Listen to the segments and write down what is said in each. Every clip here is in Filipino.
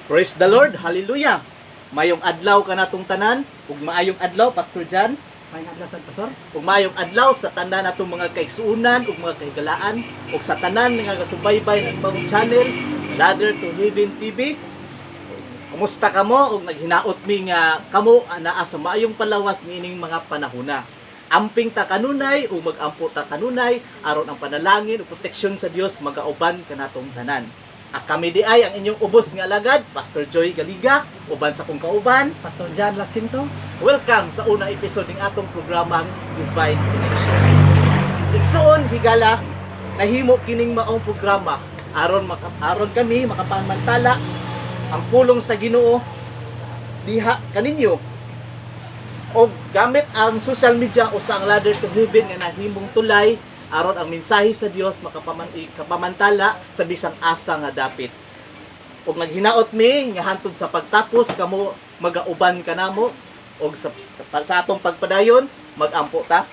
Praise the Lord, hallelujah. Mayong adlaw ka natong tanan, ug maayong adlaw Pastor Jan, May naglasad, Pastor. ug maayong adlaw sa tanan natong mga kaigsuunan ug mga kahigalaan ug sa tanan nga gasubaybay ng ibang channel, Ladder to Heaven TV. Kumusta kamo ug naghinaot mi nga kamo anaa sa maayong palawas niining mga panahona. Amping ta kanunay ug magampo ta kanunay aron ang panalangin ug proteksyon sa Dios magauban kanatong tanan. Kami di ay ang inyong ubos nga alagad, Pastor Joy Galiga, uban sa kong kauban, Pastor Jan Lacsinto. welcome sa unang episode ng atong programang Divine Connection. Igsoon higala nahimo kining maong programa aron kami makapamantala ang pulong sa Ginoo diha kaninyo o gamit ang social media o sa ang Ladder to Heaven nga nahimong tulay aron ang mensahe sa Dios makapamantala sa bisang asa nga dapit. Ug naghinaot mi nga hantod sa pagtapos kamo magauban kanamo og sa atong pagpadayon magampo ta.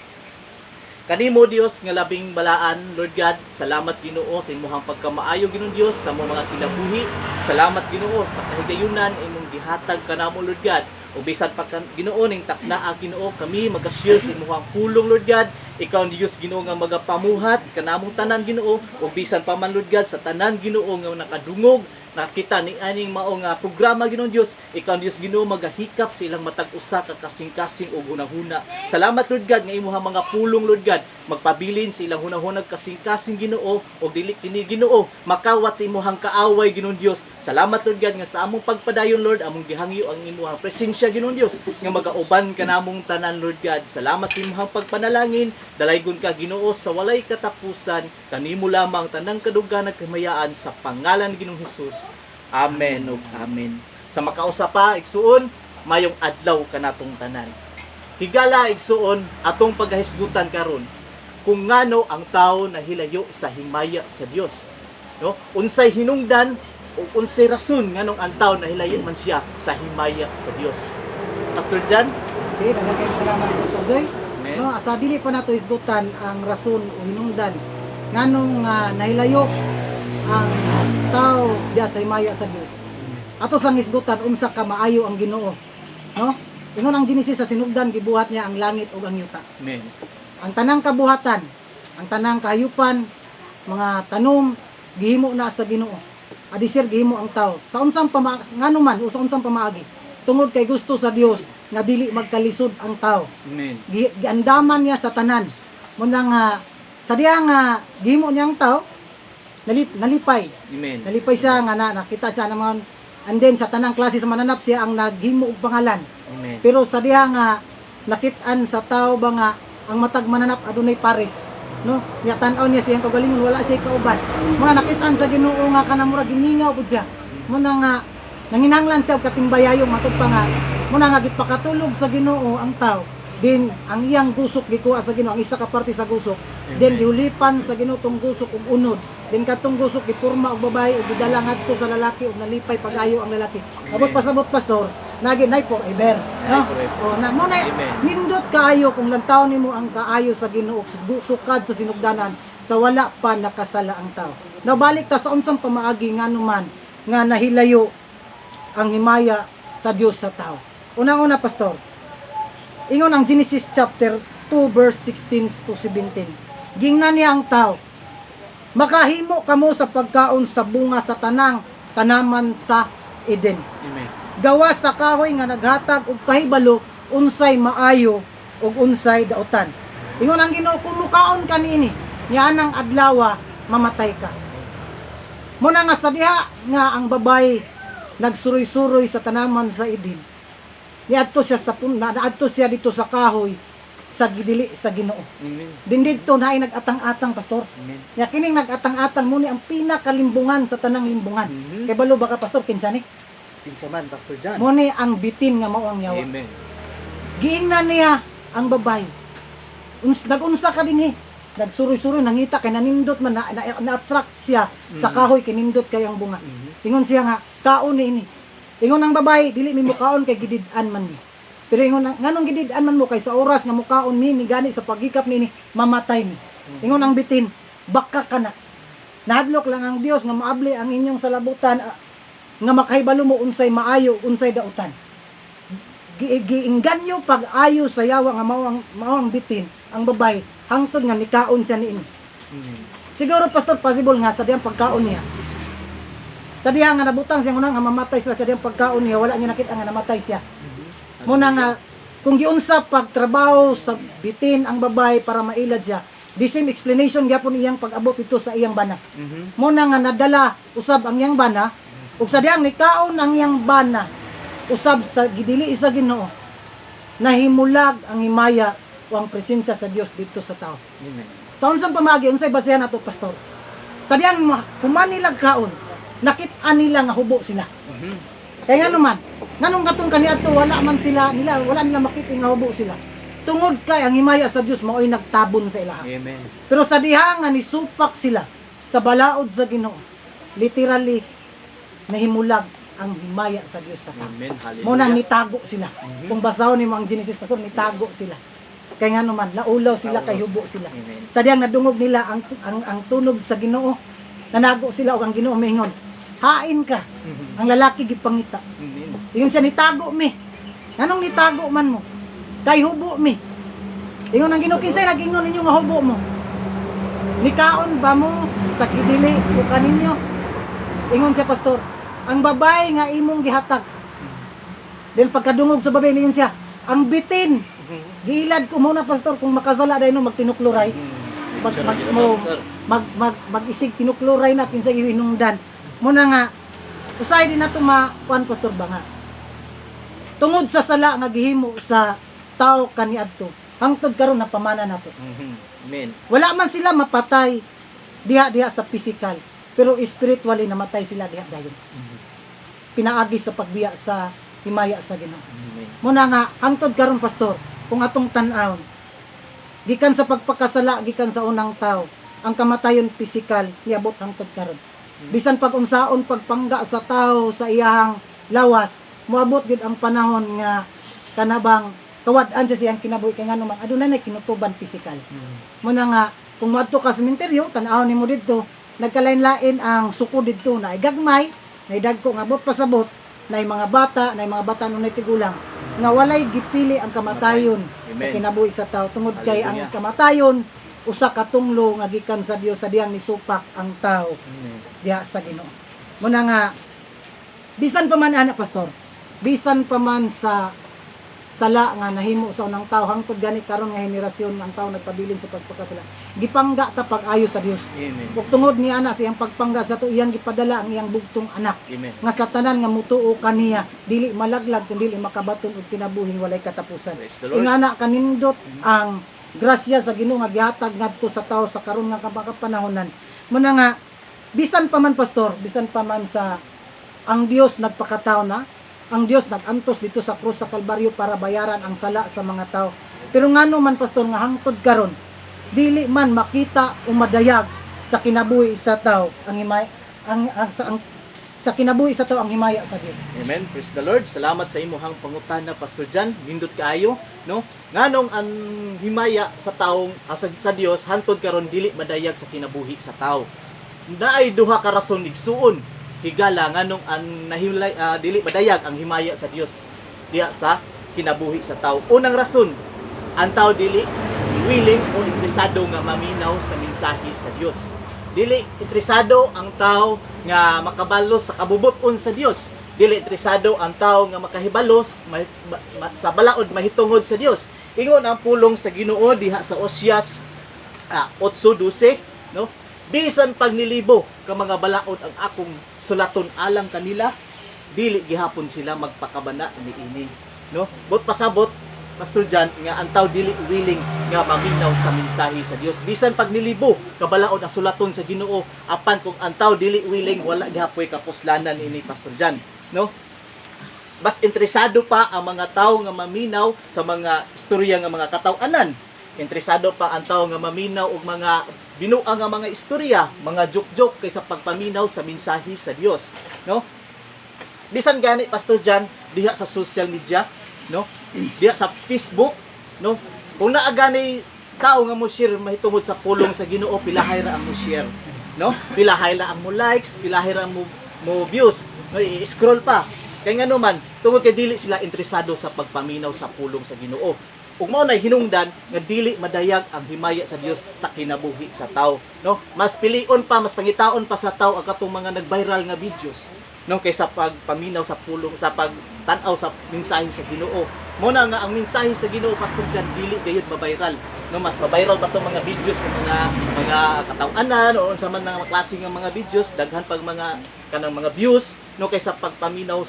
Kanimo Dios nga labing balaan, Lord God, salamat Ginoo sa imong pagkamaayo Ginoong Dios sa among mga kinabuhi. Salamat Ginoo sa kahigayunan imong gihatag kanamo Lord God. O bisan pa Ginoo ning taknaa Ginoo kami magashare sa imong pulong Lord God. Ikaw ang Dios Ginoo nga magapamuhat kanamong tanan Ginoo o bisan pa man Lord God sa tanan Ginoo nga nakadungog nakita ni aning mao nga programa Ginoong Dios. Ikaw ang Dios Ginoo magahikap sa ilang matag usa ka kasing-kasing ug hunahuna. Salamat Lord God nga imong mga pulong Lord God magpabilin sa ilang hunahunag kasing-kasing Ginoo ug dili kini Ginoo makawat sa imong kaaway Ginoong Dios. Salamat Lord God nga sa among pagpadayon Lord among gihangyo ang imong presensya Ginoong Dios nga magauban kanamong tanan Lord God. Salamat sa imong pagpanalangin, dalaygon ka Ginoo sa walay katapusan, kanimo lamang tanang kadugan ug kamayaan sa pangalan ni Ginoong Hesus. Amen ug amen. Sa makausa pa igsuon, mayong adlaw kanatong tanan. Higala igsuon atong paghisgutan karon kung ngano ang tawo nahilayo sa himaya sa Dios. No? Unsay hinungdan o unsay rason nganong ang tawo nahilayo man siya sa himaya sa Dios. Pastor Jan? Okay, daghang salamat Pastor Joy. Amen. No, asa dili pa nato isgutan ang rason o hinungdan nganong nahilayo ang tao diya sa himaya sa Dios. Ato sang isgutan unsa ka maayo ang Ginoo. No? Ingon ang Genesis sa sinugdan gibuhat niya ang langit ug ang yuta. Amen. Ang tanang kabuhatan, ang tanang kahayupan, mga tanom gihimo na sa Ginoo. Adisir gihimo ang tao. Sa unsang ngano man o sa unsang pamaagi, tungod kay gusto sa Dios nga dili magkalisod ang tao. Amen. Giandaman niya sa tanan. Muna nga sa diha nga gihimo niya ang tao, nalipay. Amen. Nalipay siya nga nakita siya naman, and then sa tanang klase sa mananap siya ang naghimo og pangalan. Amen. Pero sa diha nga nakit-an sa tao ba nga ang matag mananap adunay pares, no? Nya tan-aw niya siyang kagalingon wala siya kauban. Mga nakit-an sa Ginoo nga kanang mura giningaw pud siya. Muna nga nanginahanglan siya og katingbayayo matud pa nga muna nga gipakatulog sa Ginoo ang tao. Din ang iyang gusok gikuha sa Ginoo, ang isa ka parte sa gusok. Then gihulipan sa Ginoo tong gusok ug unod. Then katong gusok gipurma og babae ug gidala ngadto sa lalaki ug nalipay pag-ayo ang lalaki. Abot pasabot pastor, nagi nay forever, no? O na mo na nindot kaayo kung lantaw nimo ang kaayo sa Ginoo sa sukad sa sinugdanan sa wala pa nakasala ang tao. Nabalik ta sa unsang pamaagi nganuman nga nahilayo ang himaya sa Dios sa tao. Unang-una pastor, ingon ang Genesis chapter 2 verse 16 to 17. Gingnan niya ang tao, makahimo kamo sa pagkaon sa bunga sa tanang tanaman sa Eden. Amen. Gawa sa kahoy nga naghatag og kahibalo unsay maayo ug unsay daotan. Ingon ang Ginoo, kung mukaon ka niini, nya nang adlaw mamatay ka. Muna nga sa diha nga ang babay nagsuroy-suroy sa tanaman sa Eden. Niadto siya sa naadto siya dito sa kahoy sa gidili sa Ginoo. Amen. Din dito na ay nagatang-atang pastor. Amen. Ya kining nagatang-atang mo ni ang pinakalimbungan sa tanang limbungan. Mhm. Kay balo baka pastor kinsa ni? Kinsa man Pastor Jan? Mo ni ang bitin nga mao ang yawa. Amen. Giingnan niya ang babay. Nagunsa ka dinhi. Nagsuroy-suroy nangita kay nanindot man na-attract siya sa kahoy kinindot kay ang bunga. Mhm. Ingon siya nga kaon ni ini. Ingon ang babae dili mi mukaon kay gidid-an man ni. Pero ingon nganong gidid-an man mo kay sa oras nga mukaon ni gani sa pagikap ni mamatay ni. Ingon ang bitin, baka ka na. Nahadlok lang ang Dios nga maabli ang inyong salabutan nga makahibalo mo unsay maayo, unsay dautan. Giinganyo pag-ayo sa yawa nga mao ang bitin, ang babay, hangtod nga nikaon siya niini. Siguro pastor possible nga sa diyang pagkaon niya. Sa diha nga nabutang siya nga mamatay sila sa diyang pagkaon niya, wala niya nakita nga namatay siya. Muna nga kung giunsa pagtrabaho sa bitin ang babay para mailad siya, the same explanation gyapon iyang pag-abot ito sa iyang bana. Muna nga nadala usab ang iyang bana, ug sa diyang nikaon ang iyang bana, usab sa gidili sa Ginoo, nahimulag ang himaya o ang presensya sa Dios dito sa tao. Amen. Sa unsang pamagi, unsay basehan nato pastor? Sa diyang humanilag kaon, nakit-an nila nga hubo sila. Kaya nga naman, nganong katong kaniadto wala nila makita nga hubo sila. Tungod kay ang himaya sa Dios mao'y nagtabon sa ilaha. Amen. Pero sa diha nga nisupak sila sa balaod sa Ginoo, literally nahimulag ang himaya sa Dios sa tao. Amen. Hallelujah. Muna nitago sila. Kung basahon nimo ang Genesis pastor, nitago sila. Kaya nga naman, laulaw sila kay hubo sila. Amen. Sa diyang nadungog nila ang tunog sa Ginoo, nanago sila og ang Ginoo miingon, hain ka. Ang lalaki gipangita. Amen. Ingon siya, nitago mi. Anong nitago man mo? Kay hubo mi. Ingon ang Ginoo, kinsay nag-ingon ninyo nga hubo mo? Nikaon ba mo sa kidili o kaninyo? Ingon siya pastor, ang babay nga imong gihatag. Then pagkadungog sa babay niyon siya, ang bitin, giilad ko muna pastor kung makasala dahil no magtinukluray. Mag-isig tinukluray na kinsay ihinungdan. Muna nga, usay din nato makuan pastor ba nga. Tungod sa sala nga gihimo sa tao kaniadto, hangtod karon napamana nato. Amen. Wala man sila mapatay diha sa physical, pero spiritually namatay sila diha dayon. Pinaagi sa pagbiya sa himaya sa Ginoo. Amen. Muna nga hangtod karon pastor, kung atong tan-aw, gikan sa pagpakasala, gikan sa unang tao, ang kamatayon physical niabot hangtod karon. Bisan pag unsaon pagpangga sa tao sa iyahang lawas, moabot gid ang panahon nga kanabang kawad-an sa siyang kinabuhi kay ngano man adunay na kinutuban physical. Muna nga kung moadto ka sa sementeryo, tan-aw nimo didto, nagkalain-lain ang suko didto na gagmay, na dagko nga abot pasabot, na mga bata nung tigulang nga walay gipili ang kamatayon sa Amen. kinabuhi sa tao tungod kay ang Hallelujah. kamatayon usa ka tunglo nga gikan sa Dios sa diyang nisupak ang tao Amen. diha sa Ginoo. Muna nga bisan pa man ana pastor, bisan pa man sa sala nga nahimo sa unang tao hangtod gani karon nga henerasyon nga ang tao nagpabilin sa pagpakasala, gipangga ta pag-ayo sa Dios. Amen. Ug tungod ni ana sa iyang pagpangga sa to iyang gipadala ang iyang bugtong anak Amen. nga sa tanan nga mutuo kaniya dili malaglag kundi makabaton og kinabuhing walay katapusan. Praise the Lord. Ingana kanindot ang grasya sa Ginoo nga gihatag ngadto sa tao sa karon nga kapanahonan. Muna nga bisan pa man pastor, bisan pa man sa ang Dios nagpakatao na, ang Dios nagantos dito sa krus sa Kalbaryo para bayaran ang sala sa mga tao. Pero ngano man pastor nga hangtod karon dili man makita o madayag sa kinabuhi sa tao ang himay sa kinabuhi sa tao ang himaya sa Dios. Amen. Praise the Lord. Salamat sa imuhang pangutana Pastor Jan. Nindot kaayo, no? Nganong ang himaya sa taong sa Dios hantod karon dili madayag sa kinabuhi sa tao. Naay duha ka rason igsuon higala nganong ang nahimlay dili madayag ang himaya sa Dios diha sa kinabuhi sa tao. Unang rason, ang tao dili willing o interesado nga maminaw sa mensahe sa Dios. Dili interesado ang tao nga makabalos sa kabubuton sa Dios. Dili interesado ang tao nga makahibalos sa balaod mahitungod sa Dios. Ingon ang pulong sa Ginoo diha sa Oseas 8:12, no? Bisan pag nilibo ka mga balaod ang akong sulaton alang kanila, dili gihapon sila magpakabana niini, no? Bot pasabot Pastor Jan nga ang tao dili willing nga maminaw sa mensahe sa Dios. Bisan pag nilibo kabalaod ang sulaton sa Ginoo, apan kung ang tao dili willing, wala gihapoy kapuslanan ini Pastor Jan, no? Mas interesado pa ang mga tao nga maminaw sa mga istorya nga mga kataw-anan. Interesado pa ang tao nga maminaw og mga binuang nga mga istorya, mga joke-joke kaysa pagpaminaw sa mensahe sa Dios, no? Bisan gani Pastor Jan diha sa social media, no? Diha sa Facebook, no? Kung naa gani tao nga mo share mahitungod sa pulong sa Ginoo, pilahay ra ang mo share, no? Pilahay ra ang mo likes, pilahay ra mo views. no, i-scroll pa. Kaya nga naman, tungod kay dili sila interesado sa pagpaminaw sa pulong sa Ginoo. Ug mao nay hinungdan nga dili madayag ang himaya sa Dios sa kinabuhi sa tao, no? Mas pilion pa, mas pangitaon pa sa tao ang katong mga nag-viral nga videos, no, kaysa pagpaminaw sa pulong, sa pagtan-aw sa mensahe sa Ginoo. Mo na nga ang mensahe sa Ginoo, Pastor Jan, dili gayud ma-viral, no? Mas ma-viral pa tong mga videos ng mga katawanan o unsa man nga klase nga mga videos, daghan pag mga kanang mga views, no, kaysa pagpaminaw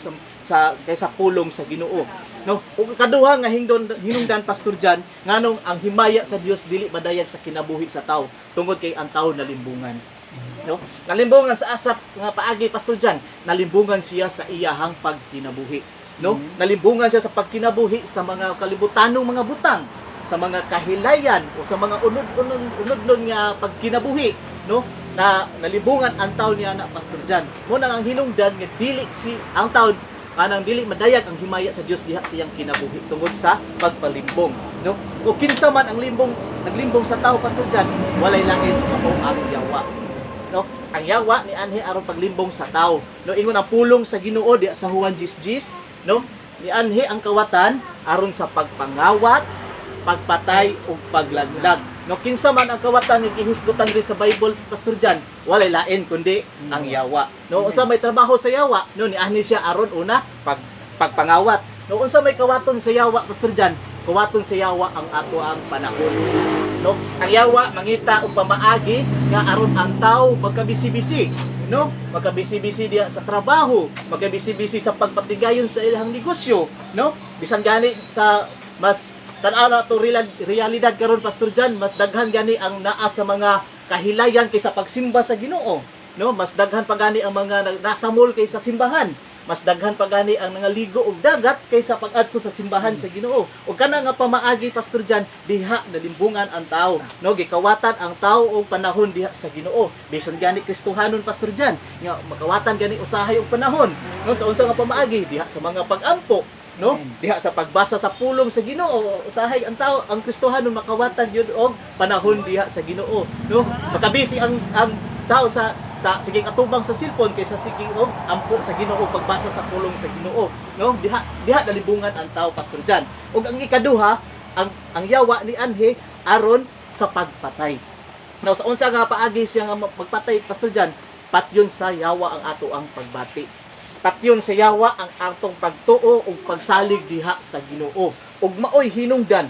sa kaysa pulong sa Ginoo, no? Ug kaduha nga hinungdan, Pastor Jan, nganong ang himaya sa Dios dili madayag sa kinabuhi sa tao tungod kay ang tao nalimbungan, no? Nalimbungan sa asap nga paagi, Pastor Jan, nalimbungan siya sa iyahang pagkinabuhi, no? Nalimbungan siya sa pagkinabuhi sa mga kalibutanong mga butang, sa mga kahilayan o sa mga unod nga pagkinabuhi, no? Na nalibungan ang tao niya na, Pastor Jan. Mo nang ang hinungdan nga dili ang tao kanang dili madayag ang himaya sa Dios diha siyang kinabuhi tungod sa pagpalimbong, no? O kinsa man ang naglimbong sa tao, Pastor Jan, walay lain mao ang yawa, no? Ang yawa ni anhi aron paglimbong sa tao, no? Ingon ang pulong sa Ginoo diha sa Juan 10:10, no? Ni anhi ang kawatan aron sa pagpangawat, pagpatay ug paglaglag, no? Kinsa man ang kawatan nga gihisgutan diri sa Bible, Pastor Jan, walay lain kundi ang yawa, no? Unsa may trabaho sa yawa, no, ni ani siya aron una pagpangawat, no? Unsa may kawaton sa yawa, Pastor Jan, kawaton sa yawa ang ato ang panahon, no? Ang yawa mangita og pamaagi nga aron ang tawo magkabisi-bisi, no? Magkabisi-bisi diya sa trabaho, magkabisi-bisi sa pagpatigayon sa ilang negosyo, no? Bisan gani sa mas tan-aw na to realidad karon, Pastor Jan, mas daghan gani ang naa sa mga kahilayan kaysa pagsimba sa Ginoo, no? Mas daghan pa gani ang mga nasa mall kaysa simbahan, mas daghan pa gani ang nangaligo og dagat kaysa pag-adto sa simbahan sa Ginoo. Ug kana nga pamaagi, Pastor Jan, diha nalimbungan ang tao, no? Gikawatan ang tao og panahon diha sa Ginoo. Bisan gani Kristohanon, Pastor Jan, nga makawatan gani usahay og panahon, no? Sa unsa nga pamaagi diha sa mga pag-ampo, no? Diha sa pagbasa sa pulong sa Ginoo, usahay ang tao, ang Kristohanon makawatan yun og panahon diha sa Ginoo, no? Makabisi ang tao sa sige atubang sa cellphone kaysa sige og ampo sa Ginoo, pagbasa sa pulong sa Ginoo, no? Diha nalibungan ang tao, Pastor Jan. Ug ang ikaduha, ang yawa ni anhi aron sa pagpatay. Now, sa unsa nga paagi siya nga magpatay, Pastor Jan, patyon sa yawa ang ato ang pagbati. Patyon sa yawa ang atong pagtuo ug pagsalig diha sa Ginoo. Ug maoy hinungdan,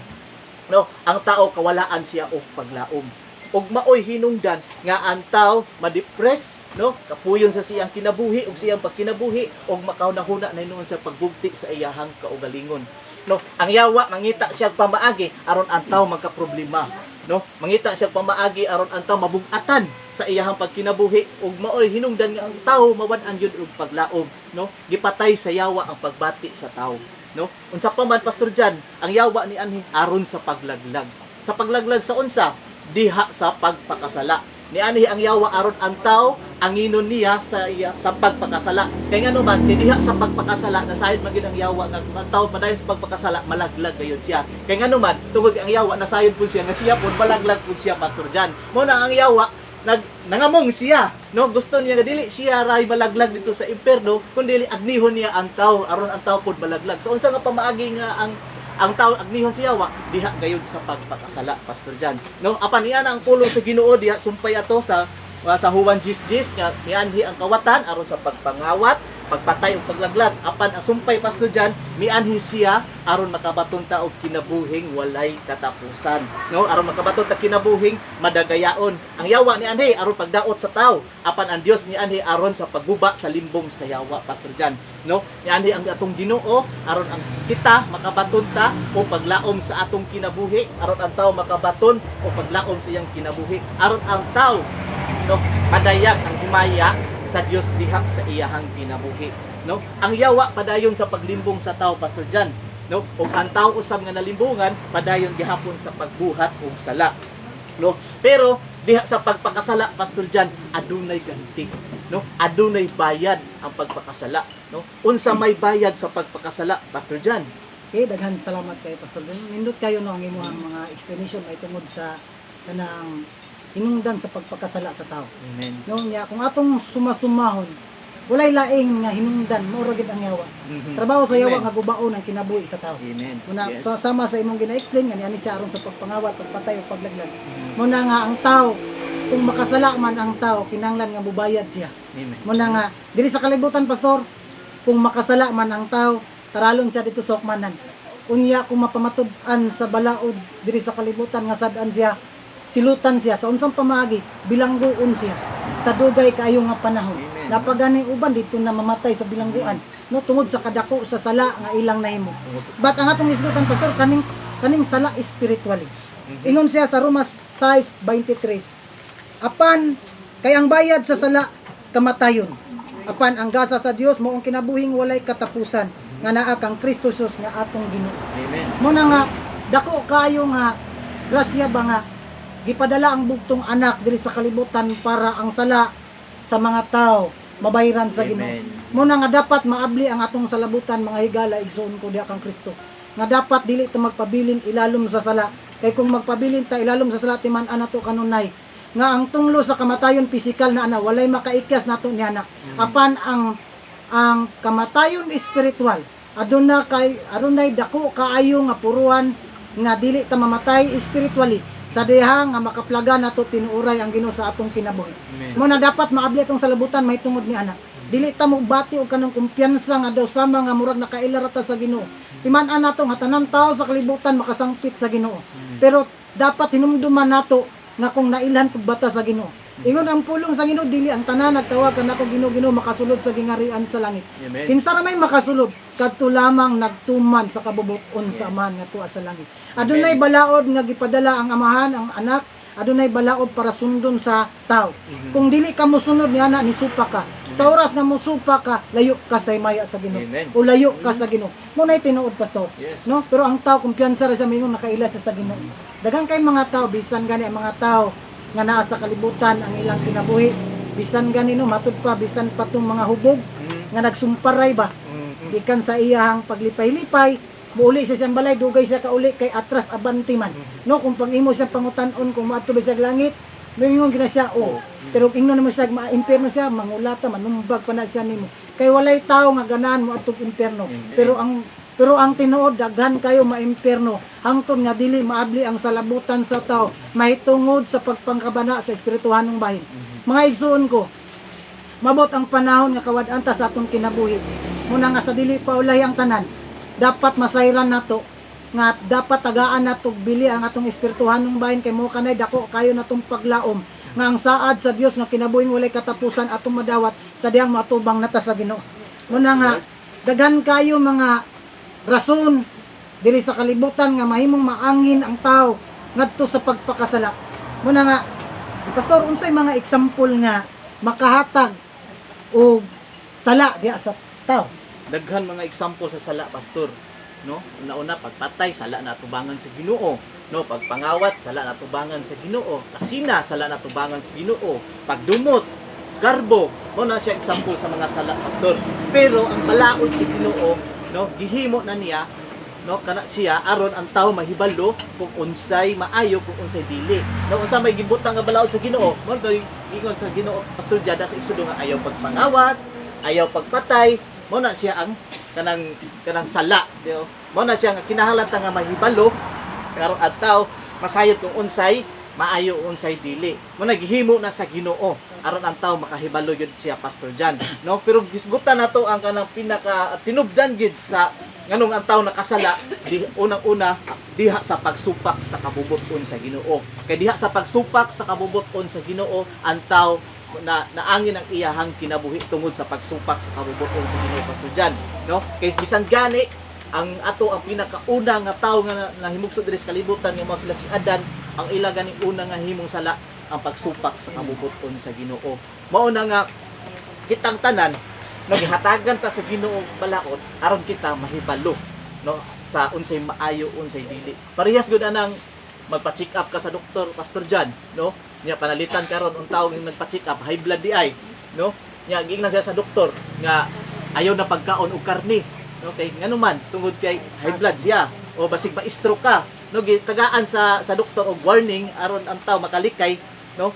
no, ang tao kawalaan siya og paglaom. Ug maoy hinungdan nga ang tao ma-depress, no, kapuyon sa siyang kinabuhi ug siyang pagkinabuhi ug makaunahuna na noon sa pagbugti sa iyahang kaugalingon. No, ang yawa mangita siya pamaagi aron ang tao magkaproblema, no? Mangita siya pamaagi aron ang tao mabug-atan sa iyahang pagkinabuhi ug maoy hinungdan nga ang tao mawad-an gyud og paglaom, no? Gipatay sa yawa ang pagbati sa tao, no? Unsa pa man, Pastor Jan, ang yawa ni anhi aron sa paglaglag. Sa paglaglag sa unsa? Diha sa pagpakasala. Ni anhi ang yawa aron ang tao anginon niya sa pagpakasala. Kay ngano man diha sa pagpakasala nasayod man gid ang yawa nga ang tao padayon sa pagpakasala malaglag gayud siya. Kay ngano man tungod ang yawa nasayod pud siya nga siya pud malaglag pud siya, Pastor Jan. Mo na ang yawa nangamong siya, no? Gusto niya nga dili siya ray malaglag dito sa impierno kundi agnihon niya ang tao aron ang tao pud malaglag. So unsa nga pamaagi nga ang tao agnihon sa yawa diha gayud sa pagpakasala, Pastor Jan, no? Apan niya ang pulong sa Ginoo diha sumpay ato sa Juan 10:10 nga mianhi ang kawatan aron sa pagpangawat, pagpatay ug paglaglag. Apan ang sumpay, Pastor Jan, mianhi siya aron makabaton ta og kinabuhing walay katapusan, no? Aron makabaton ta kinabuhing madagayaon. Ang yawa ni anhi aron pagdaot sa tao, apan ang Dios ni anhi aron sa pagguba sa limbong sa yawa, Pastor Jan, no? Ni anhi ang atong Ginoo aron ang kita makabaton ta o paglaom sa atong kinabuhi, aron ang tao makabaton o paglaom sa iyang kinabuhi, aron ang tao, no, padayag ang himaya sa Dios diha sa iyahang kinabuhi, no? Ang yawa padayon sa paglimbong sa tao, Pastor Jan, no? Ug ang tao usab nga nalimbungan padayon gihapon sa pagbuhat og sala, no? Pero diha sa pagpakasala, Pastor Jan, adunay ganti, no? Adunay bayad ang pagpakasala, no? Unsa may bayad sa pagpakasala, Pastor Jan? Okay, daghan salamat kay Pastor Jan. Nindot kayo no ang imong mga explanation ay tungod sa kanang hinungdan sa pagpakasala sa tao. Amen. No, niya kung atong sumasumahon walay laing nga hinungdan mao ra gid ang yawa. Trabaho sa yawa Amen. nga gubaon ang kinabuhi sa tao. Amen. Muna Yes. sama sa imong gina-explain nga niani siya aron sa pagpangawat, pagpatay o paglaglag. Mhm. Muna nga ang tao kung makasala man ang tao kinahanglan nga mubayad siya. Amen. Muna nga diri sa kalibutan pastor, kung makasala man ang tao, taralon siya dito sa hukmanan. Unya kung mapamatud-an sa balaod diri sa kalibutan nga sad-an siya, silutan siya sa unsang pamaagi, bilangguon siya sa dugay kaayo nga panahon. Amen. Napaganing uban dito na mamatay sa bilangguan, no tungod sa kadako sa sala nga ilang nahimo. But ang atong isgutan pastor kaning sala spiritually. Mhm. Ingon siya sa Romas 6:23. Apan kay ang bayad sa sala kamatayon. Apan ang gasa sa Dios mao ang kinabuhing walay katapusan nga naa kang Kristo Jesus nga atong Ginoo. Amen. Mo na nga dako kayo nga grasya ba nga gipadala ang bugtong anak diri sa kalibutan para ang sala sa mga tao mabayran sa Ginoo. Amen. Mo na nga dapat maabli ang atong salabutan mga higala igsoon ko diha kang Kristo. Nga dapat dili ta magpabilin ilalom sa sala. Kay kung magpabilin ta ilalom sa sala timan-an nato kanunay nga ang tunglo sa kamatayon pisikal na ana walay makaikyas nato niana. Apan ang kamatayon espiritual adunay dako kaayo nga puruan nga dili ta mamatay spiritually sa diha nga makaplaga nato tinuoray ang Ginoo sa atong kinabuhi. Amen. Mo na dapat maabli atong salabutan may tungod ni ana. Dili ta mo bati og kanang kumpiyansa nga daw sama nga murag nakailarata sa Ginoo. Timan-an nato nga tanang tao sa kalibutan makasangpit sa Ginoo. Pero dapat hinumduman nato nga kung nailhan pud bata sa Ginoo. Ingon ang pulong sa Ginoo dili ang tanan nagtawag kanako Ginoo makasulod sa gingarian sa langit. Amen. Kinsa ra may makasulod kadto lamang nagtuman sa kabubuton sa Amahan nga tuwa sa langit. Adunay balaod nga gipadala ang Amahan ang anak, adunay balaod para sundon sa tao. Mhm. Kung dili ka mosunod niana ni supa ka. Sa oras nga mosupa ka, layo ka sa himaya sa Ginoo. Amen. O layo ka sa Ginoo. Mo nay tinuod pastor. Yes. No, pero ang tao kumpiyansa ra sa mingon nakaila sa Ginoo. Daghang kay mga tao bisan gani ang mga tao nga naa sa kalibutan ang ilang kinabuhi. Bisan gani no matud pa bisan pa tong mga hubog Mhm. nga nagsumparay ba Mhm. gikan sa iyahang paglipay-lipay muuli sa siyang balay dugay siya kauli kay atras abanti man. No kung pag-imo siya pangutan-on kung maadto ba siya langit, mingon gina siya oh. Pero ingnon naman siya ma-impierno siya mangulata manumbag pa na siya nimo. Kay walay tao nga ganahan mo atong impierno. Amen. Pero ang tinuod daghan kayo maimpierno hangtod nga dili maabli ang salabutan sa tao mahitungod sa pagpangkabana sa espirituhanong bahin. Mga igsoon ko, mabot ang panahon nga kawad-an ta sa atong kinabuhi. Muna nga sa dili pa ulay ang tanan, dapat masayran nato nga dapat tagaan nato bili ang atong espirituhanong bahin kay mo kanay dako kayo natong paglaom nga ang saad sa Dios nga kinabuhing walay katapusan atong madawat sa diyang matubang nata sa Ginoo. Muna nga daghan kayo mga rason diri sa kalibutan nga mahimong maangin ang tao ngadto sa pagpakasala. Muna nga pastor unsay mga example nga makahatag og sala diha sa tao? Daghan mga example sa sala pastor, no? Una-una pagpatay sala natubangan sa Ginoo, no? Pagpangawat sala natubangan sa Ginoo, kasina sala natubangan sa Ginoo, pagdumot, garbo, mo na siya example sa mga sala pastor. Pero ang balaod sa Ginoo, no? Gihimo na niya, no? Kana siya aron ang tawo mahibalo kung unsay maayo kung unsay dili. No unsa may gibutang nga balaod sa Ginoo, mo to ingon sa Ginoo pastor Jada sa Exodo nga ayaw pagpangawat, ayaw pagpatay, mo na siya ang kanang sala, di ba? Mo na siya nga kinahanglan nga mahibalo karon adtaw masayod kung unsay maayo unsay dili. Mo naghimo na sa Ginoo aron ang tawo makahibalo gyud siya Pastor Jan, no? Pero gisgutan nato ang kanang pinaka tinubdan gid sa nganong ang tawo nakasala di unang-una diha sa pagsupak sa kabubuton sa Ginoo. Kay diha sa pagsupak sa kabubuton sa Ginoo ang tawo na naangin ang iyahang kinabuhi tungod sa pagsupak sa kabubuton sa Ginoo Pastor Jan, no? Kay bisan gani ang ato ang pinakauna nga tawo nga nahimugsod diri sa kalibutan nga mao sila si Adan, ang ila gani una nga himong sala ang pagsupak sa kabubuton sa Ginoo. Mao na nga kitang tanan no gihatagan ta sa Ginoo balaod aron kita mahibalo, no, sa unsay maayo unsay dili. Parehas gud anang magpa-check up ka sa doktor Pastor Jan, no? Nya panalitan karon ang tawo nga nagpa-check up high blood di ay, no? Nya giingnan siya sa doktor nga ayaw na pagkaon og karne. No, kay ngano man tungod kay high blood siya o basig ma-stroke ka, no, gitagaan sa doktor og warning aron ang tawo makalikay, no,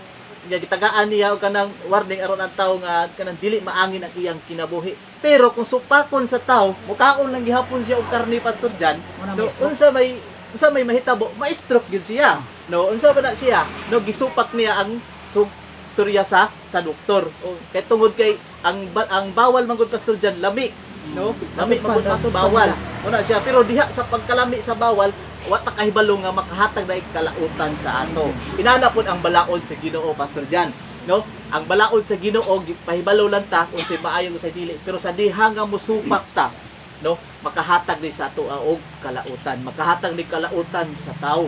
niya gitagaan niya og kanang warning aron ang tawo nga kanang dili maangin ang iyang kinabuhi. Pero kung supakon sa tawo, mukaon lang gihapon siya og karni Pastor Jan, Muna no, mismo. unsa may mahitabo, ma-stroke gyud siya. No, unsa ba na siya? No, gisupak niya ang istorya sa doktor. O kay tungod kay ang bawal man gud Pastor Jan lami, no? Lami man gud ang Batot pa bawal. nila. Una siya, pero diha sa pagkalami sa bawal, wa ta kahibalo nga makahatag na kalautan sa ato. Inana pod ang balaod sa Ginoo Pastor Jan, no? Ang balaod sa Ginoo pahibalo lang ta kung say maayo sa dili, pero sa diha nga mosupak ta, no, makahatag ni sa ato og kalautan, makahatag ni kalautan sa tao,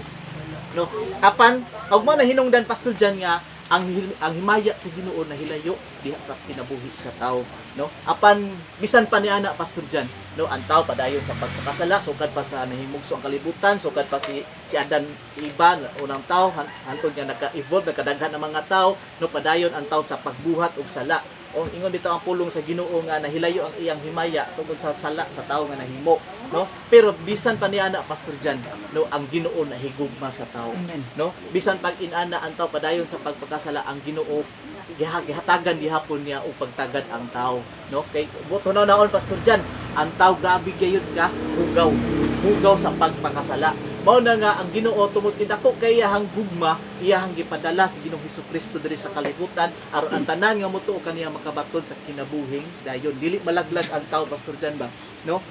no? Apan og mo na hinungdan Pastor Jan nga ang himaya sa Ginoo na hilayo diha sa kinabuhi sa tao, no? Apan bisan pa ni ana Pastor Jan, no, ang tao padayon sa pagpakasala, sugad pa sa nahimugso ang kalibutan, sugad pa si Adan, si Iba, unang tao hantod nga naka-evolve, nakadaghan ang mga tao, no, padayon ang tao sa pagbuhat og sala. O ingon dito ang pulong sa Ginoo nga nahilayo ang iyang himaya tungkol sa sala sa tao nga nahimo, no? Pero bisan pa ni ana Pastor Jan, no, ang Ginoo nahigugma sa tao, Amen. no? Bisan pag inana ang tao padayon sa pagpakasala, ang Ginoo gihatagan gihapon niya og pagtagad ang tao, no? Kay buto na naon Pastor Jan, ang tao grabe gayud ka hugaw sa pagpakasala. Mao na nga ang Ginoo tungod kay dako kay iyahang gugma, iyahang gipadala si Ginoong Hesukristo diri sa kalibutan aron ang tanan nga motuo kaniya makabaton sa kinabuhing dayon. Dili malaglag ang tao Pastor Jan ba, no?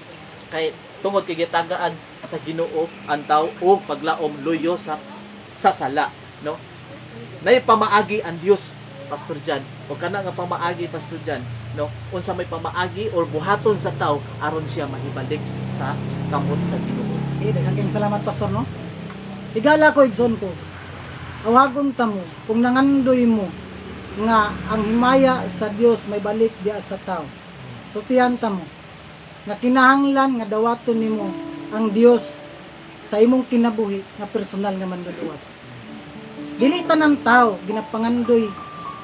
Kay tungod kay gitagaan sa Ginoo ang tao og paglaom luyo sa sala, no? Nay pamaagi ang Dios Pastor Jan, o kana nga pamaagi Pastor Jan, no, unsa may pamaagi or buhaton sa tao aron siya mahibalik sa kamot sa Ginoo. Daghang salamat Pastor, no? Higala ko igsoon ko. Awagon ta mo kung nangandoy mo nga ang himaya sa Dios may balik diya sa tao. Sutihan ta mo nga kinahanglan nga dawaton nimo ang Dios sa imong kinabuhi nga personal nga manluluwas. Dili tanang tao ginapangandoy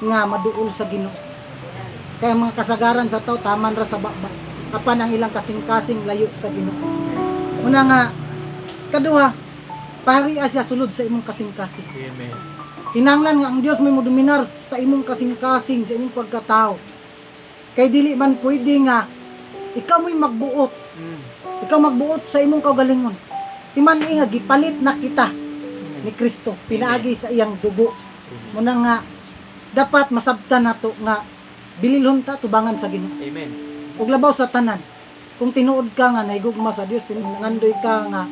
nga maduol sa Ginoo. Kaya mga kasagaran sa tao taman ra sa baba. Apan ang ilang kasing-kasing layo sa Ginoo. Una nga kaduha, pariya siya sulod sa imong kasing-kasing. Amen. Kinahanglan nga ang Dios may modominar sa imong kasing-kasing, sa imong pagkatao. Kay dili man pwede nga ikaw mo'y magbuot. Ikaw magbuot sa imong kaugalingon. Timan nga gipalit na kita ni Kristo, pinaagi sa iyang dugo. Muna nga dapat masabtan nato nga bililhon ta tubangan sa Ginoo. Amen. Ug labaw sa tanan. Kung tinuod ka nga nahigugma sa Dios, pinangandoy ka nga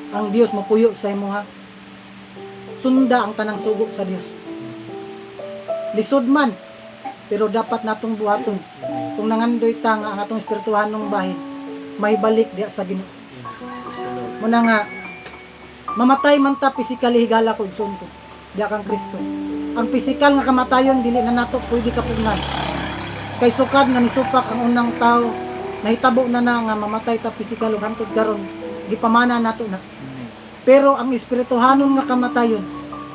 ang Dios mapuyo sa imo ha. Sunda ang tanang sugo sa Dios. Lisod man, pero dapat natong buhaton. Kung nangandoy ta nga ang atong espirituhanong bahin, may balik diya sa Ginoo. Muna nga mamatay man ta physically, higala ko igsoon ko. Diya kang Kristo. Ang physical nga kamatayon dili na nato pwede kapugnan. Kay sukad nga nisupak ang unang tao, nahitabo na nga mamatay ta physical ug hantod karon gipamana nato na. Pero ang espirituhanon nga kamatayon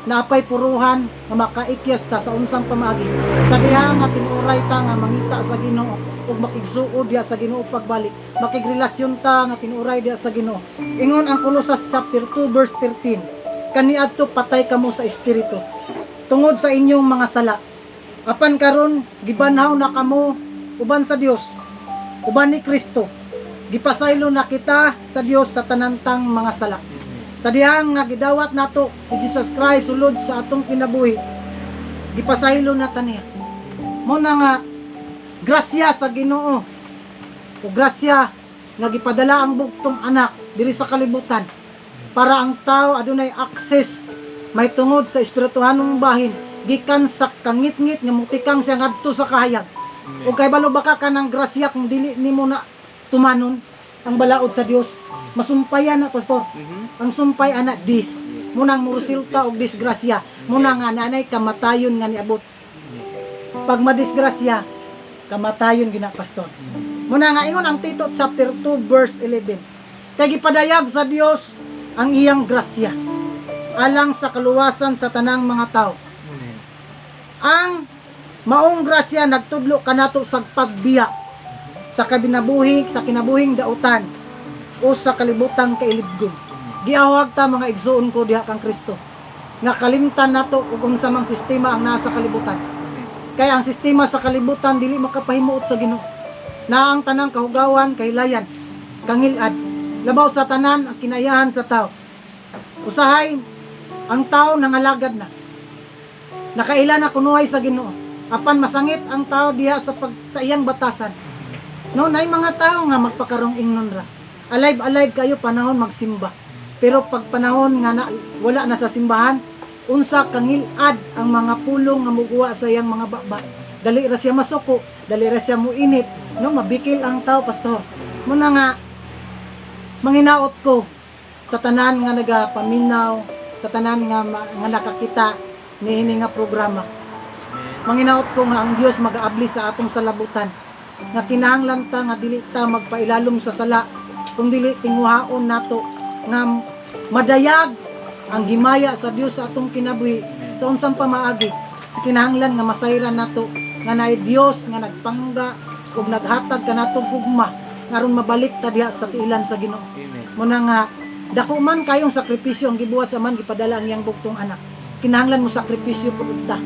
naapay puruhan nga makaikyas ta sa unsang pamaagi. Sa diha nga tinuray ta nga mangita sa Ginoo ug makigsuod diha sa Ginoo pagbalik, makigrelasyon ta nga tinuray diha sa Ginoo. Ingon ang Colossus chapter 2 verse 13. Kaniadto patay kamo sa espiritu tungod sa inyong mga sala. Apan karon gibanhaw na kamo uban sa Dios, uban ni Kristo. Gipasaylo na kita sa Dios sa tanantang mga sala. Sa dihang nga gidawat nato si Jesus Christ sulod sa atong kinabuhi, gipasaylo na taniya. Mo na nga grasya sa Ginoo o grasya nga gipadala ang bugtong anak diri sa kalibutan para ang tao adunay access may tungod sa espirituhanong bahin gikan sa kangit-ngit nga mutikang siya ngadto sa kahayag. O kay balo baka ka ng grasya kung dili nimo na tumanon ang balaod sa Dios. Masumpayan na Pastor. Ang sumpay ana dis munang murusilta og disgrasya, muna nga nanay kamatayon nga niabot. Pag madisgrasya kamatayon gina Pastor. Muna nga ingon ang Tito chapter 2 verse 11. Kay gipadayag sa Dios ang iyang grasya alang sa kaluwasan sa tanang mga tao. Ang maong grasya nagtudlo kanato sa pagbiya sa kinabuhing dautan o sa kalibutang kailibgon. Giawag ta mga igsuon ko diha kang Kristo. nga kalimtan nato ug unsa mang sistema ang nasa kalibutan. Kaya ang sistema sa kalibutan dili makapahimuot sa Ginoo. Na ang tanang kahugawan kahilayan, kangilad, labaw sa tanan ang kinayahan sa tao. Usahay ang tao nangalagad na. Nakaila na kunuhay sa Ginoo. Apan masangit ang tao diha sa iyang batasan. No, nay mga tao nga magpakarong ingnon ra. Alive kayo panahon magsimba. Pero pag panahon nga wala na sa simbahan, unsa kangilad ang mga pulong nga muguwa sa iyang mga baba. Dali ra siya masuko, dali ra siya muinit, no, mabikil ang tao, pastor. Muna nga manginaot ko sa tanan nga nagapaminaw, sa tanan nga nakakita niini nga programa. Manginaot ko nga ang Dios mag-aabli sa atong salabutan. Nga kinahanglan ta nga dili ta magpailalom sa sala, kung dili tinguhaon nato nga madayag ang himaya sa Dios sa atong kinabuhi sa unsang pamaagi. Sa kinahanglan nga masayran nato nga naay Dios nga nagpangga ug naghatag kanatong gugma aron mabalik ta diha sa tiilan sa Ginoo. Muna nga dako man kayong sakripisyo ang gibuhat sa man gipadala ang iyang bugtong anak. Kinahanglan mo sakripisyo pud ta.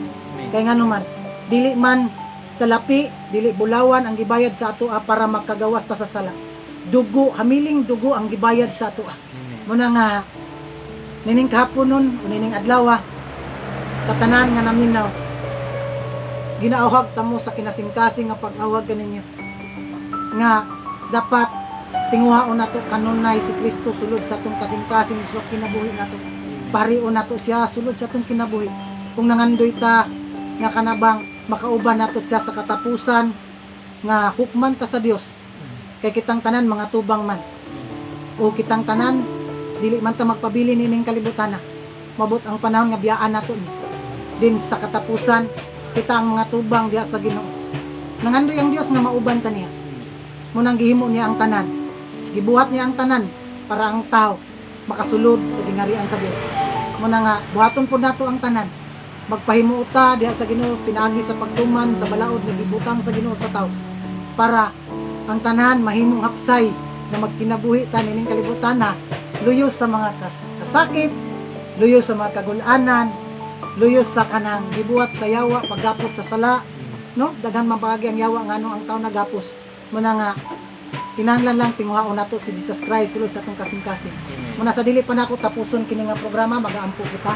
Kay ngano man dili man sa lapi, dili bulawan ang gibayad sa ato para makagawas ta sa sala. Dugo, hamiling dugo ang gibayad sa ato. Muna nga nining kahapon nun, nining adlaw sa tanan nga naminaw. Ginaawhag ta mo sa kinasingkasing nga pag-awag kaninyo. Nga dapat tinguhaon nato kanunay si Kristo sulod sa atong kasing-kasing sa kinabuhi nato. Parion nato siya sulod sa atong kinabuhi. Kung nangandoy ta nga kanabang makauban nato siya sa katapusan nga hukman ta sa Dios. Kay kitang tanan mga tubang man. O kitang tanan dili man ta magpabili nining kalibutan na. Mabot ang panahon nga biyaan nato ni. Din sa katapusan kita ang mga tubang diha sa Ginoo. Nangandoy ang Dios nga mauban ta niya. Munang gihimo niya ang tanan. Gibuhat niya ang tanan para ang tao makasulod sa gingarian sa Dios. Muna nga buhaton pud nato ang tanan. Magpahimuot ta diha sa Ginoo, pinaagi sa pagtuman sa balaod nga gibutang sa Ginoo sa tao para ang tanan mahimong hapsay na magkinabuhi ta nining kalibutan na luyo sa mga kasakit, luyo sa mga kagulanan, luyo sa kanang gibuhat sa yawa paggapot sa sala, no? Daghan man paagi ang yawa ngano ang tao nagapos. Muna nga kinahanglan lang tinguhaon nato si Jesus Christ sulod sa atong kasing-kasing. Muna sa dili pa nako tapuson kini nga programa, magaampo kita.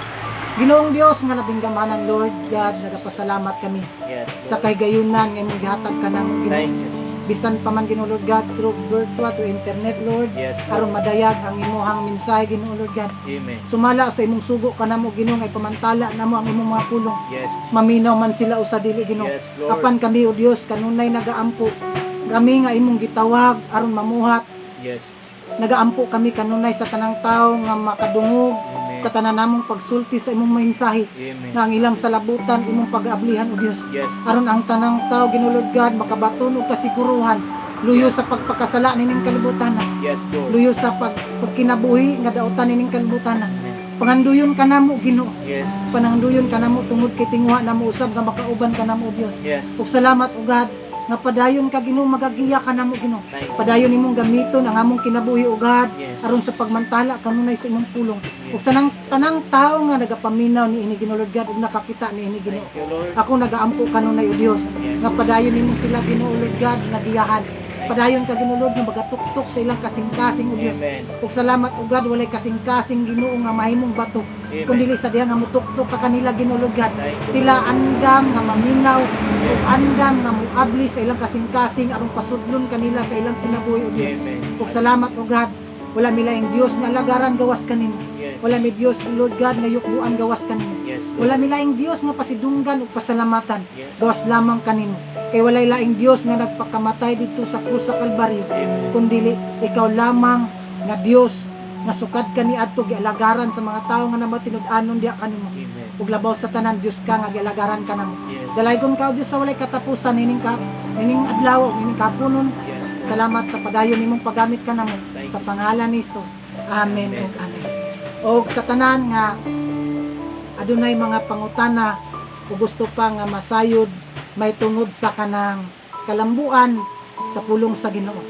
Ginoong Dios nga labing gamanan, Lord God, nagapasalamat kami sa kahigayunan nga imong gihatag kanang Ginoo. Bisan pa man Ginoo Lord God through virtual to internet, Lord, aron madayag ang imong mensahe Ginoo Lord God. Sumala sa imong sugo kanamo Ginoo nga ipamantala namo ang imong mga pulong. Maminaw man sila usa dili Ginoo. Apan kami o Dios kanunay nagaampo. Kami nga imong gitawag aron mamuhat. Nagaampo kami kanunay sa tanang tawo nga makadungog sa tanan namong pagsulti sa imong mensahe nga ang ilang salabutan imong pag-aablihan o Dios. Aron ang tanang tawo Ginoo Lord God makabaton og kasiguruhan luyo sa pagpakasala nining kalibutan na. Luyo sa pagkinabuhi nga daotan nining kalibutan na. Panganduyon kanamo Ginoo. Pananduyon kanamo tungod kay tinguha namo usab nga makauban kanamo o Dios. Ug salamat o God nga padayon ka Ginoo magagiya ka namo Ginoo. Padayon nimong gamiton ang among kinabuhi o God aron sa pagmantala kanunay sa imong pulong. Ug sa tanang tao nga nagapaminaw ni ini Ginoo Lord God ug nakakita ni ini Ginoo. Ako nagaampo kanunay o Dios nga padayon nimo sila Ginoo Lord God nagiyahan. Padayon ka Ginoo Lord nga magatuktok sa ilang kasing-kasing o Dios. Ug salamat o God walay kasing-kasing Ginoo nga mahimong batok. Kundi sa diha nga mutuktok ka kanila Ginoo Lord God. Sila andam nga maminaw ug andam nga muabli sa ilang kasing-kasing aron pasudlon kanila sa ilang kinabuhi o Dios. Ug salamat o God wala mi laing Dios nga lagaran gawas kanimo. Wala mi Dios Lord God nga yukbuan gawas kanimo. Wala mi laing Dios nga pasidunggan ug pasalamatan gawas lamang kanimo. Kay walay laing Dios nga nagpakamatay dito sa krus sa Kalbaryo kundi ikaw lamang nga Dios nga sukad kani adto gialagaran sa mga tawo nga namatinud-anon diha kanimo. Ug labaw sa tanan Dios ka nga gialagaran kanamo. Dalaygon ka Dios sa walay katapusan nining adlaw ug nining kapunon. Salamat sa padayon nimong paggamit kanamo sa pangalan ni Jesus. Amen ug amen. Og sa tanan nga adunay mga pangutana o gusto pa nga masayod may tungod sa kanang kalambuan sa pulong sa Ginoo.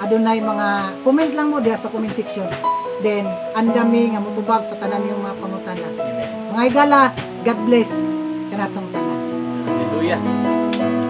adunay mga comment lang mo diha sa comment section. Then andami nga motubag sa tanan yung mga pangutana. Amen. Mga higala, God bless kanatong tanan. Hallelujah.